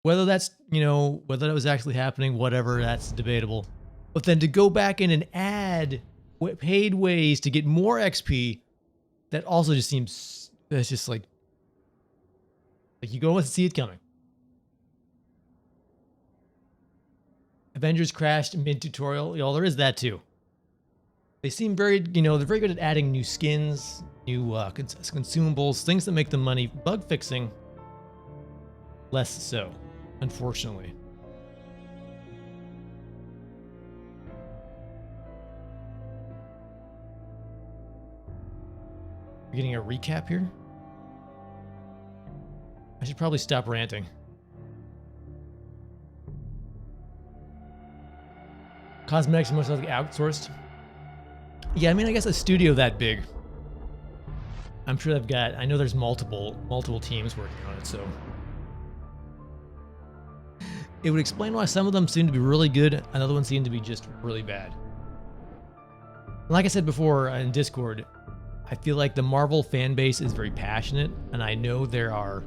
Whether that's, whether that was actually happening, whatever, that's debatable. But then to go back in and add paid ways to get more XP, that also just seems, that's just like you go and see it coming. Avengers crashed mid-tutorial. There is that too. They seem very, they're very good at adding new skins, new consumables, things that make the money. Bug fixing, less so, unfortunately. We're getting a recap here. I should probably stop ranting. Cosmetics are most likely outsourced. Yeah, I mean, I guess a studio that big, I'm sure they've got, I know there's multiple teams working on it, so it would explain why some of them seem to be really good and other ones seem to be just really bad. Like I said before in Discord, I feel like the Marvel fan base is very passionate, and I know there are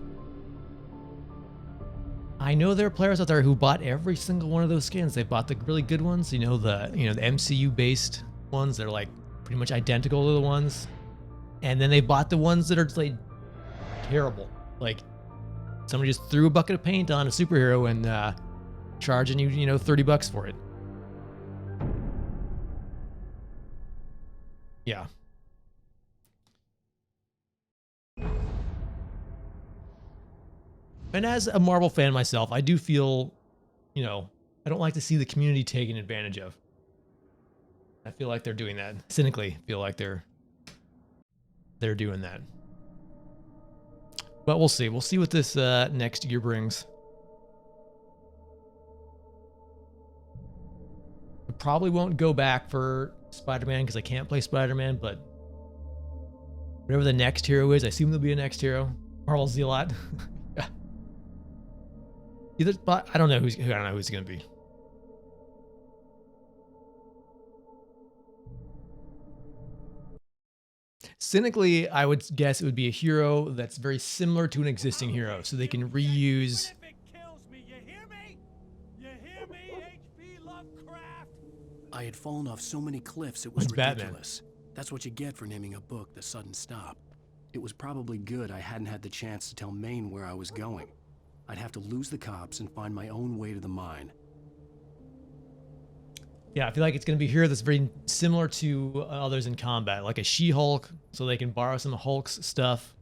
players out there who bought every single one of those skins. They bought the really good ones, the MCU based ones that are like pretty much identical to the ones, and then they bought the ones that are just like terrible. Like somebody just threw a bucket of paint on a superhero and charging you, $30 for it. Yeah. And as a Marvel fan myself, I do feel, I don't like to see the community taken advantage of. I feel like they're doing that. Cynically feel like they're doing that. But we'll see. We'll see what this next year brings. I probably won't go back for Spider-Man because I can't play Spider-Man, but whatever the next hero is, I assume there'll be a next hero. Marvel Zealot. Yeah. Either, but I don't know who's going to be. Cynically, I would guess it would be a hero that's very similar to an existing hero, so they can reuse. I had fallen off so many cliffs it was ridiculous. That's what you get for naming a book The Sudden Stop. It was probably good I hadn't had the chance to tell Maine where I was going. I'd have to lose the cops and find my own way to the mine. Yeah, I feel like it's going to be a hero that's very similar to others in combat, like a She-Hulk, so they can borrow some of Hulk's stuff,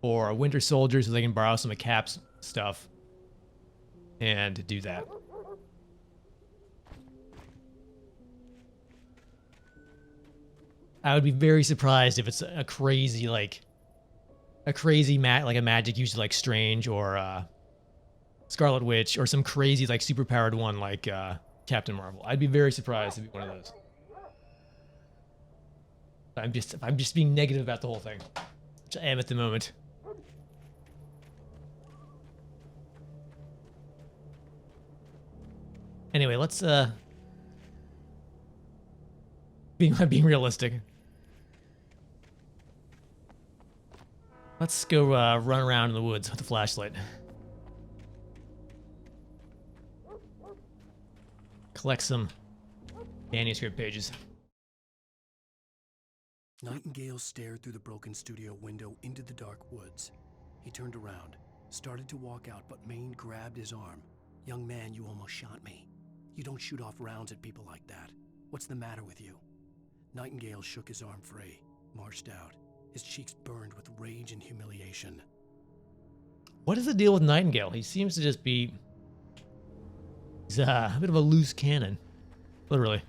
or a Winter Soldier, so they can borrow some of Cap's stuff, and do that. I would be very surprised if it's a crazy, like a magic used like Strange or Scarlet Witch, or some crazy like superpowered one like Captain Marvel. I'd be very surprised to be one of those. I'm just being negative about the whole thing, which I am at the moment. Anyway, let's being realistic. Let's go run around in the woods with the flashlight. Collect some manuscript pages. Nightingale stared through the broken studio window into the dark woods. He turned around, started to walk out, but Maine grabbed his arm. "Young man, you almost shot me. You don't shoot off rounds at people like that. What's the matter with you?" Nightingale shook his arm free, marched out. His cheeks burned with rage and humiliation. What is the deal with Nightingale? He seems to just be... He's a bit of a loose cannon. Literally.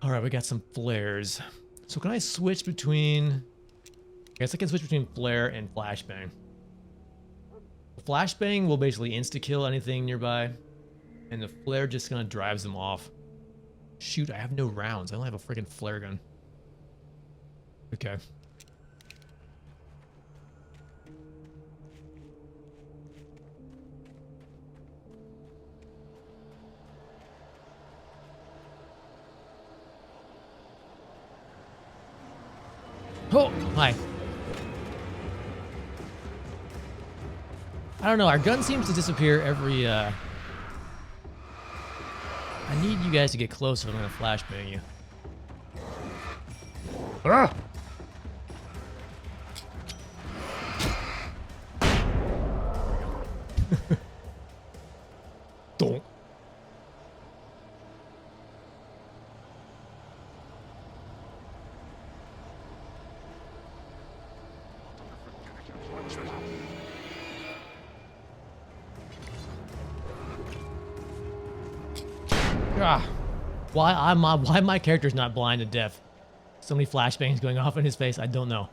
Alright, we got some flares. So can I switch between... I guess I can switch between flare and flashbang. Flashbang will basically insta-kill anything nearby, and the flare just kind of drives them off. Shoot, I have no rounds. I only have a freaking flare gun. Okay. Oh, hi. I don't know. Our gun seems to disappear every. I need you guys to get close if I'm gonna flashbang you. Ah! Don't. Ah, why my character's not blind and deaf? So many flashbangs going off in his face. I don't know.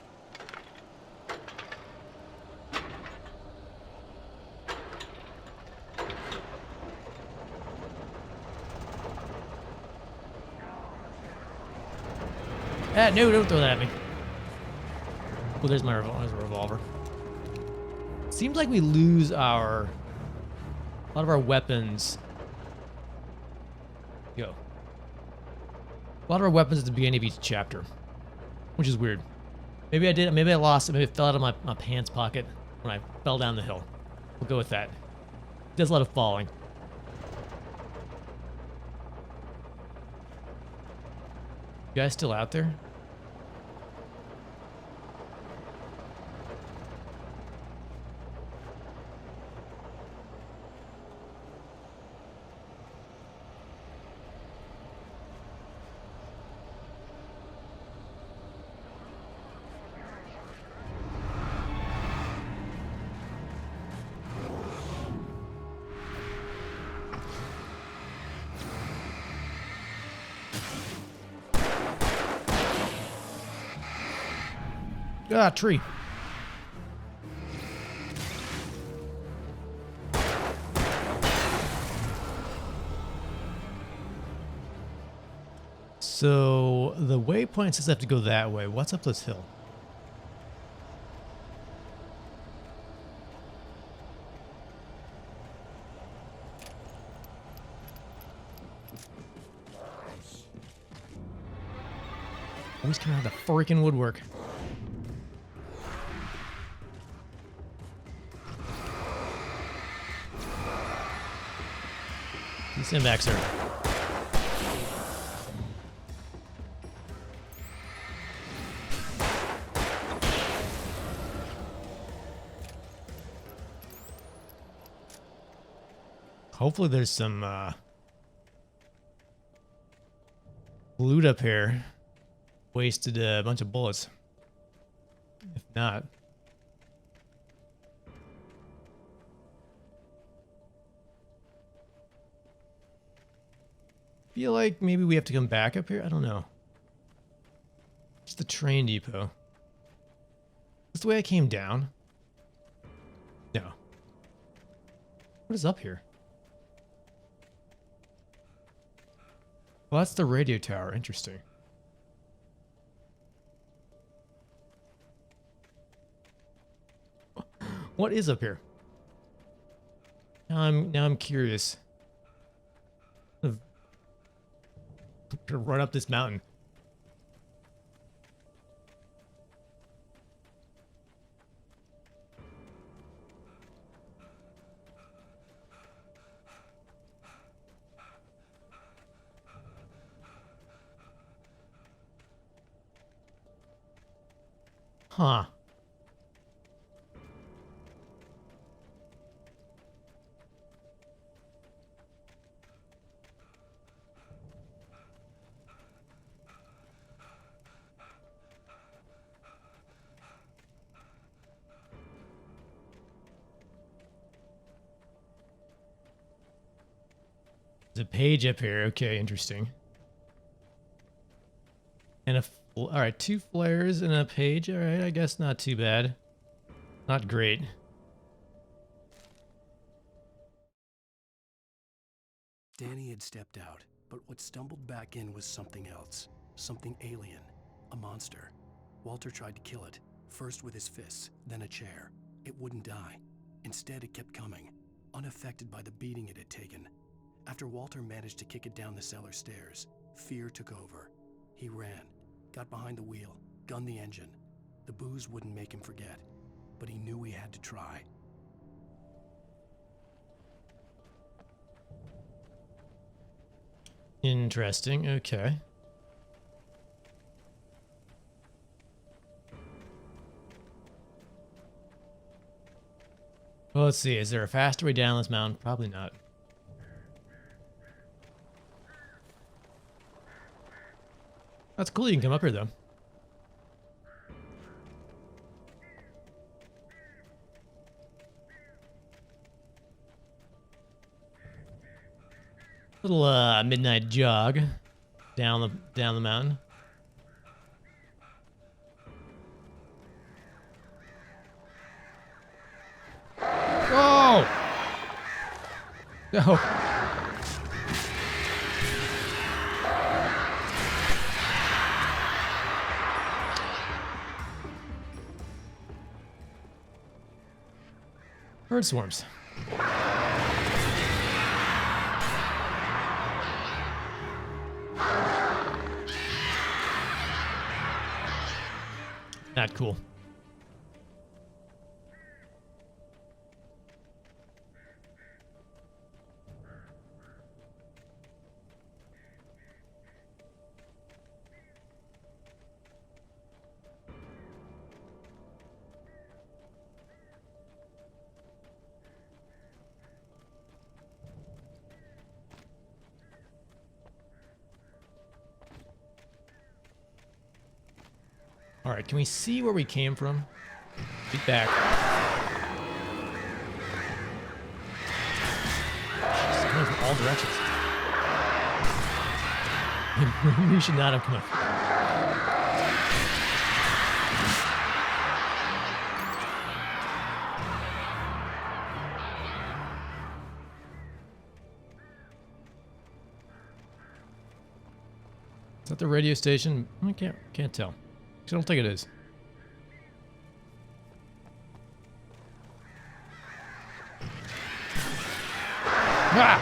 No, don't throw that at me. Oh, there's my revolver. Seems like we lose a lot of our weapons. Go. A lot of our weapons at the beginning of each chapter, which is weird. Maybe I did. Maybe I lost it. Maybe it fell out of my pants pocket when I fell down the hill. We'll go with that. It does a lot of falling. You guys still out there? Ah, tree. So the waypoint says I have to go that way. What's up this hill? Always coming out of the freaking woodwork. Stand back, sir. Hopefully there's some loot up here. Wasted a bunch of bullets. If not... feel like maybe we have to come back up here? I don't know. It's the train depot. That's the way I came down? No. What is up here? Well, that's the radio tower. Interesting. What is up here? Now I'm curious. Gonna run up this mountain. Huh. There's a page up here. Okay, interesting. And all right, 2 flares and a page. All right, I guess not too bad. Not great. Danny had stepped out, but what stumbled back in was something else. Something alien. A monster. Walter tried to kill it, first with his fists, then a chair. It wouldn't die. Instead, it kept coming, unaffected by the beating it had taken. After Walter managed to kick it down the cellar stairs, fear took over. He ran, got behind the wheel, gunned the engine. The booze wouldn't make him forget, but he knew he had to try. Interesting. Okay. Well, let's see. Is there a faster way down this mountain? Probably not. That's cool. You can come up here, though. Little midnight jog down the mountain. Whoa! No. Bird swarms. Not cool. All right, can we see where we came from? Get back. It's coming from all directions. We should not have come up. Is that the radio station? I can't tell. I don't think it is. Ah!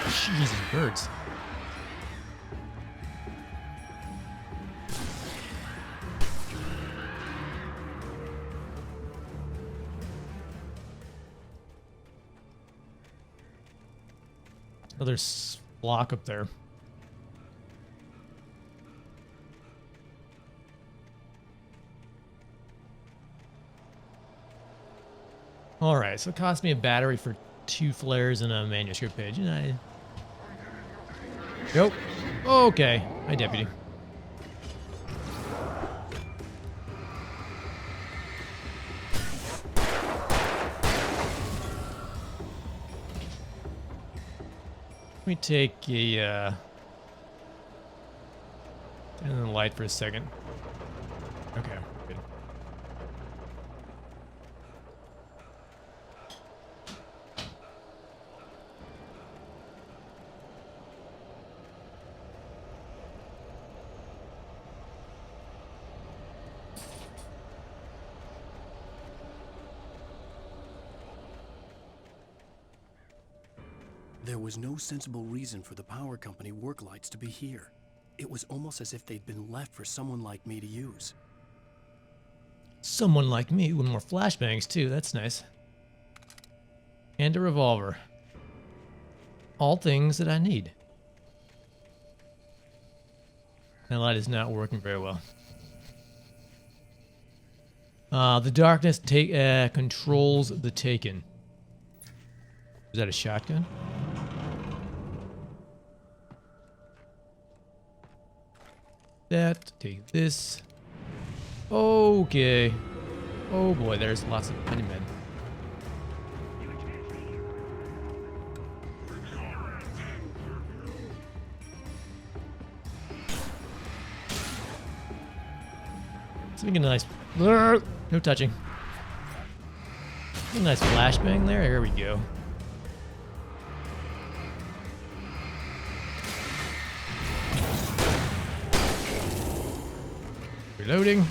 Jeez, birds. Another block up there. All right, so it cost me a battery for 2 flares and a manuscript page. And Nope. Okay. Hi, deputy. Let me take a turn on the light for a second. Okay, good. There was no sensible reason for the power company work lights to be here. It was almost as if they'd been left for someone like me to use. Someone like me with more flashbangs too. That's nice. And a revolver. All things that I need. That light is not working very well. The darkness controls the taken. Is that a shotgun? That, take this. Okay. Oh boy, there's lots of enemy men. So we get a nice, no touching. A nice flashbang there. Here we go. Reloading.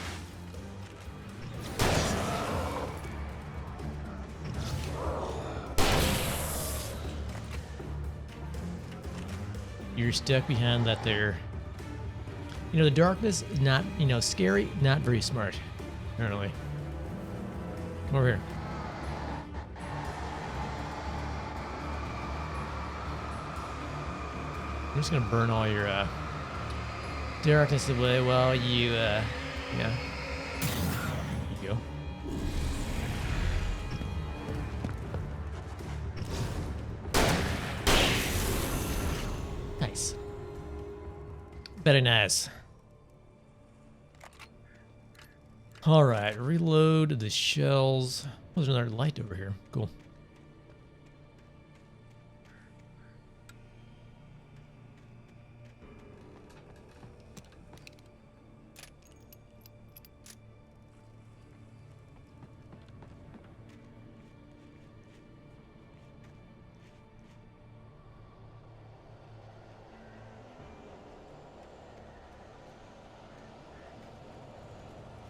You're stuck behind that there. You know, the darkness is not, scary, not very smart, apparently. Come over here. I'm just gonna burn all your darkness away while you yeah. There you go. Nice. Very nice. Alright, reload the shells. Oh, there's another light over here. Cool.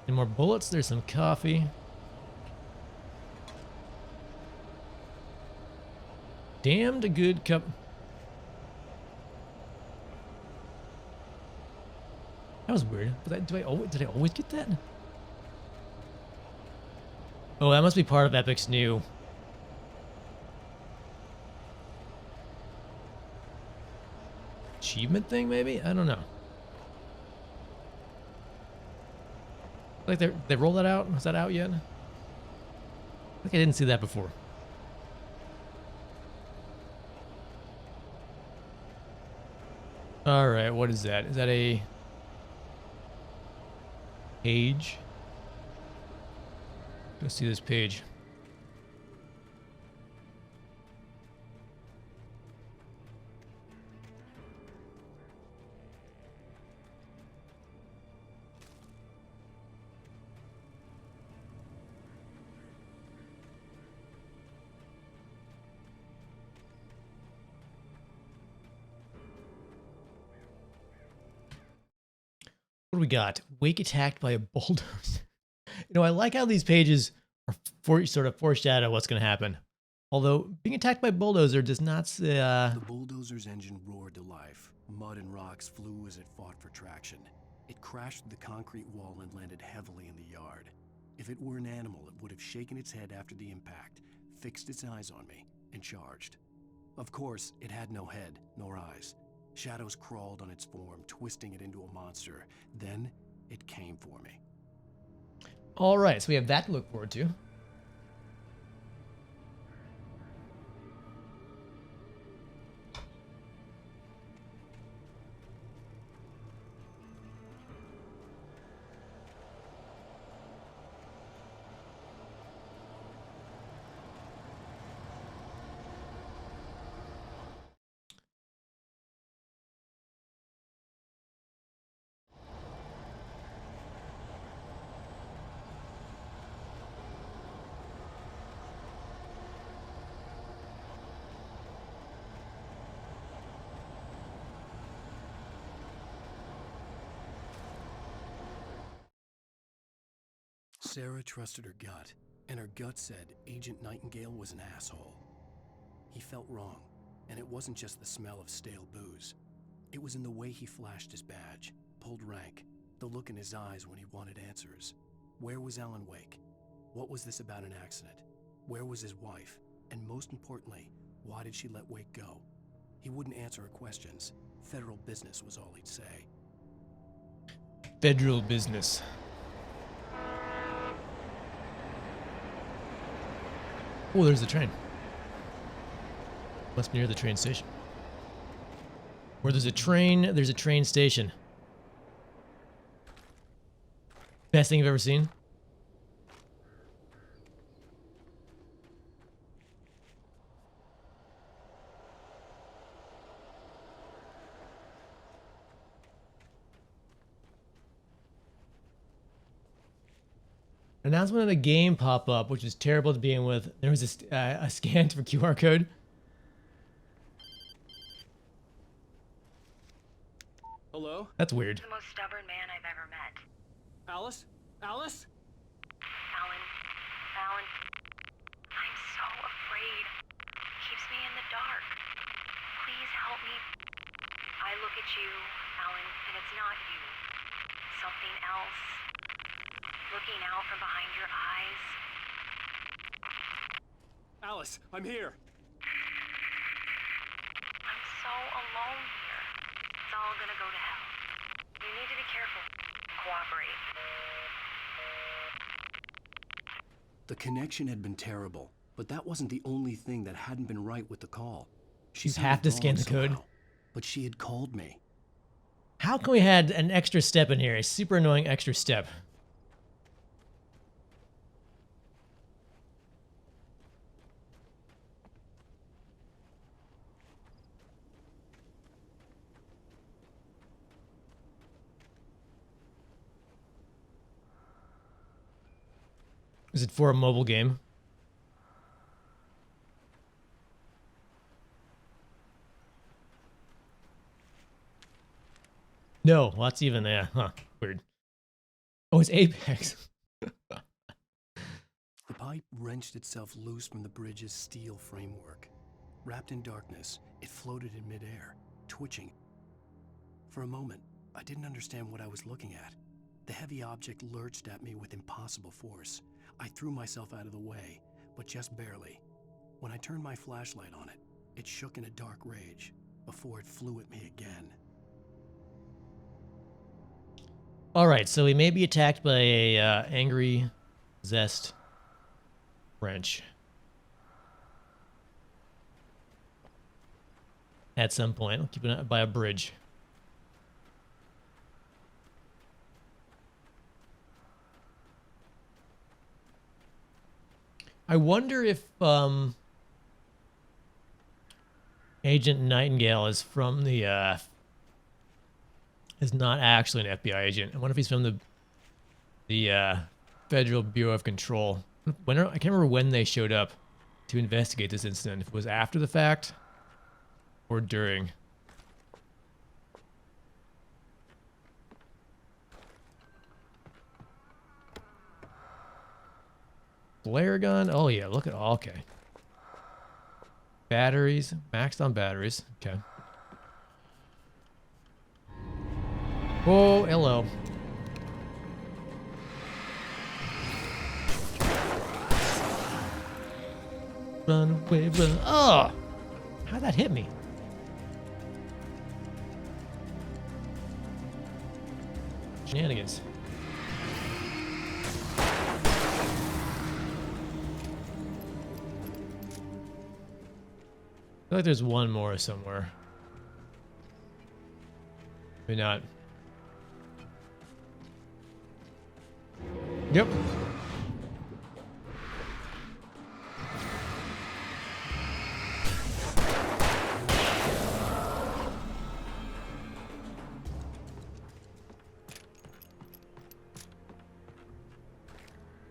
Any more bullets? There's some coffee. Damned good cup. That was weird. Did I always get that? Oh, that must be part of Epic's new achievement thing, maybe? I don't know. Like they rolled that out? Was that out yet? I think I didn't see that before. Alright, what is that? Is that a page? Go see this page. What do we got? Wake attacked by a bulldozer. You know, I like how these pages are sort of foreshadow what's going to happen. Although being attacked by a bulldozer does not. The bulldozer's engine roared to life. Mud and rocks flew as it fought for traction. It crashed through the concrete wall and landed heavily in the yard. If it were an animal, it would have shaken its head after the impact, fixed its eyes on me, and charged. Of course, it had no head nor eyes. Shadows crawled on its form, twisting it into a monster. Then it came for me. All right, so we have that to look forward to. Sarah trusted her gut, and her gut said Agent Nightingale was an asshole. He felt wrong, and it wasn't just the smell of stale booze. It was in the way he flashed his badge, pulled rank, the look in his eyes when he wanted answers. Where was Alan Wake? What was this about an accident? Where was his wife? And most importantly, why did she let Wake go? He wouldn't answer her questions. Federal business was all he'd say. Federal business. Oh, there's the train. Must be near the train station. Where there's a train station. Best thing you've ever seen? Announcement of a game pop up, which is terrible to begin with. There was a scan for QR code. Hello? That's weird. The most stubborn man I've ever met. Alice? Alice? Alan, I'm so afraid. Keeps me in the dark. Please help me. I look at you, Alan, and it's not you. Something else. Looking out from behind your eyes. Alice, I'm here. I'm so alone here. It's all gonna go to hell. You need to be careful. Cooperate. The connection had been terrible, but that wasn't the only thing that hadn't been right with the call. She You have sounded to scan wrong the code. somehow, but she had called me. How can we add an extra step in here? A super annoying extra step. Is it for a mobile game? No, well, that's even there. Huh, weird. Oh, it's Apex. The pipe wrenched itself loose from the bridge's steel framework. Wrapped in darkness, it floated in midair, twitching. For a moment, I didn't understand what I was looking at. The heavy object lurched at me with impossible force. I threw myself out of the way, but just barely. When I turned my flashlight on it, it shook in a dark rage before it flew at me again. All right, so we may be attacked by a angry Zest wrench at some point. I'll keep it by a bridge. I wonder if Agent Nightingale is from the is not actually an FBI agent. I wonder if he's from the Federal Bureau of Control. I can't remember when they showed up to investigate this incident. If it was after the fact or during. Flare gun. Oh yeah, look at all. Okay. Batteries, maxed on batteries. Okay. Oh, hello. Run away, run. Oh! How'd that hit me? Shenanigans. I feel like there's one more somewhere. Maybe not. Yep.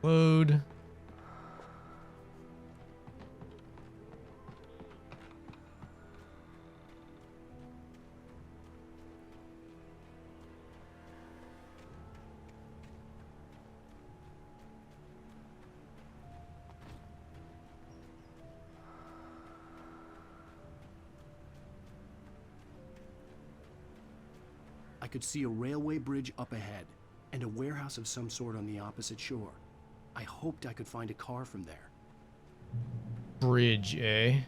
Load. I could see a railway bridge up ahead, and a warehouse of some sort on the opposite shore. I hoped I could find a car from there. Bridge, eh?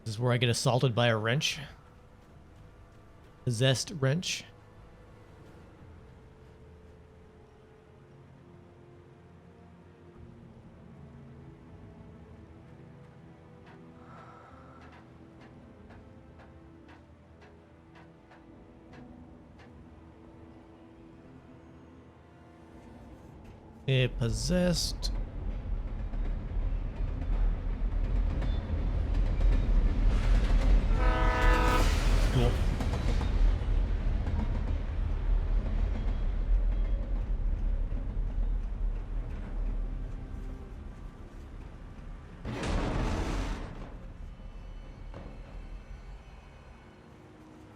This is where I get assaulted by a wrench. A Zest wrench. It possessed. Cool.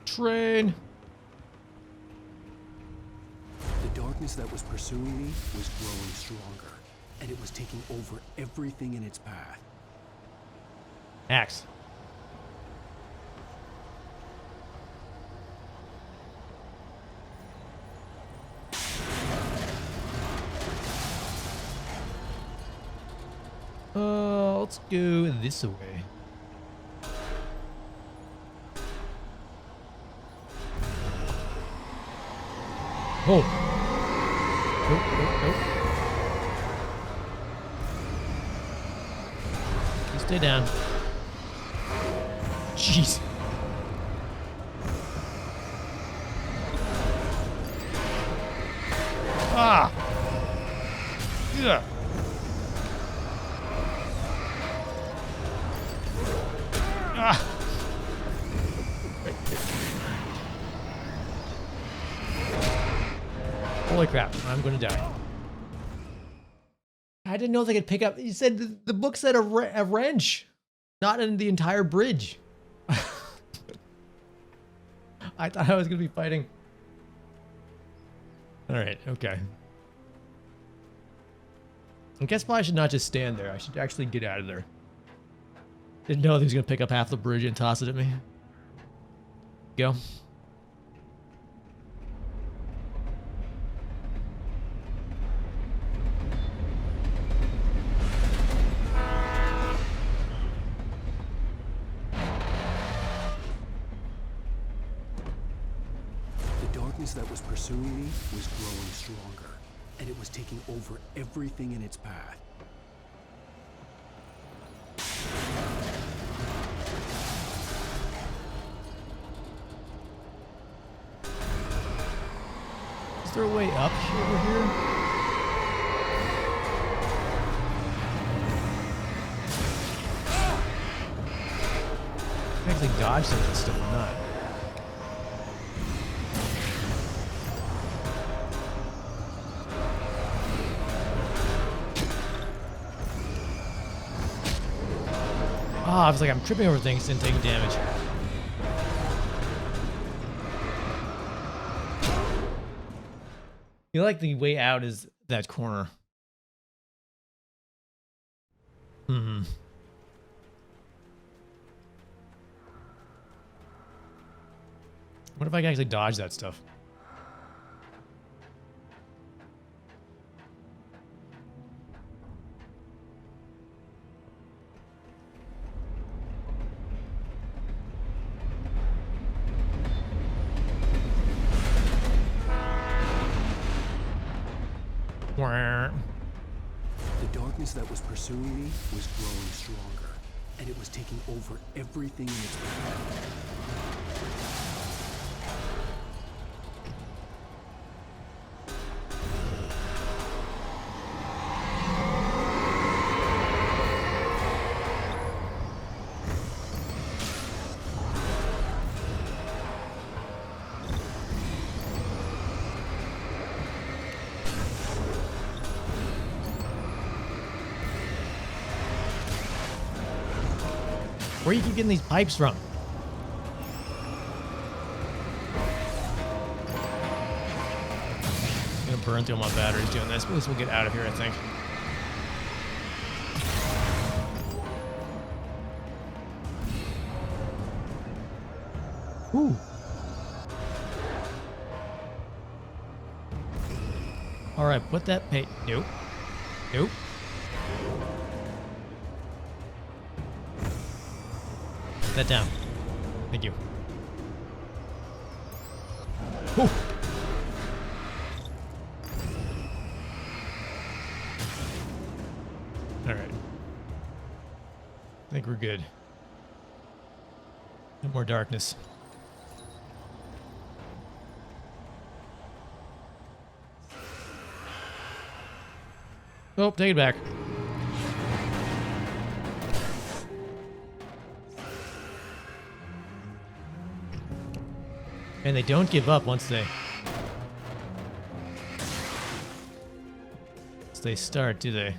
Train. The darkness that was pursuing me was growing stronger, and it was taking over everything in its path. Axe. Let's go this way. Oh. Nope. You stay down. Jeez. Ah. Yeah. Ah. Holy crap, I'm gonna die. I didn't know they could pick up. You said the book said a wrench, not in the entire bridge. I thought I was gonna be fighting. All right, okay. I guess why I should not just stand there. I should actually get out of there. Didn't know he was gonna pick up half the bridge and toss it at me. Go. That was pursuing me was growing stronger, and it was taking over everything in its path. Is there a way up over here? I can actually dodge some of this stuff or not. Ah, I was like, I'm tripping over things and taking damage. I feel like the way out is that corner. Hmm. What if I can actually dodge that stuff? The darkness that was pursuing me was growing stronger, and it was taking over everything in its path. Where you keep getting these pipes from? I'm gonna burn through all my batteries doing this, but at least we'll get out of here, I think. Ooh. All right, put that Nope. Nope. Put that down. Thank you. Whew. All right. I think we're good. No more darkness. Oh, take it back. And they don't give up once they start, do they?